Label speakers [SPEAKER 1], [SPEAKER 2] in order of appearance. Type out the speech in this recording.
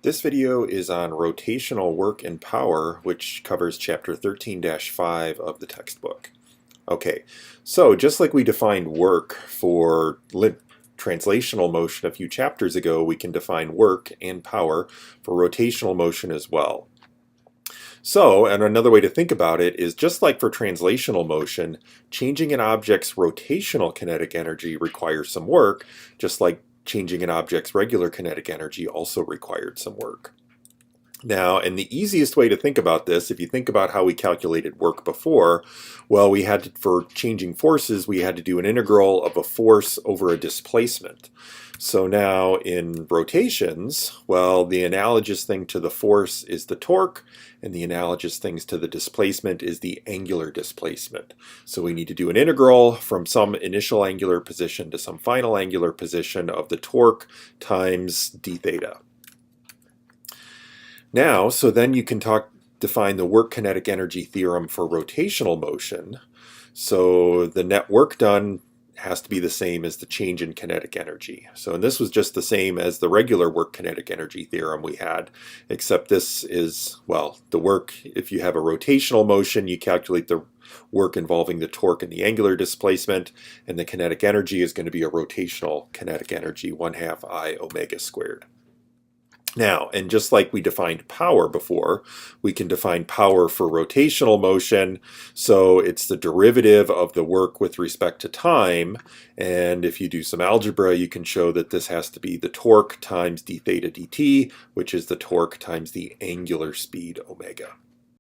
[SPEAKER 1] This video is on rotational work and power, which covers chapter 13-5 of the textbook. Okay, so just like we defined work for translational motion a few chapters ago, we can define work and power for rotational motion as well. So, and another way to think about it is just like for translational motion, changing an object's rotational kinetic energy requires some work, just like changing an object's regular kinetic energy also required some work. Now, and the easiest way to think about this, if you think about how we calculated work before, well, for changing forces, we had to do an integral of a force over a displacement. So now in rotations, well, the analogous thing to the force is the torque, and the analogous things to the displacement is the angular displacement. So we need to do an integral from some initial angular position to some final angular position of the torque times d theta. Now, so then you can define the work kinetic energy theorem for rotational motion. So the net work done has to be the same as the change in kinetic energy. So, and this was just the same as the regular work kinetic energy theorem we had, except this is, well, the work, if you have a rotational motion, you calculate the work involving the torque and the angular displacement, and the kinetic energy is going to be a rotational kinetic energy, 1/2 I omega squared. Now, and just like we defined power before, we can define power for rotational motion. So it's the derivative of the work with respect to time. And if you do some algebra, you can show that this has to be the torque times d theta dt, which is the torque times the angular speed omega.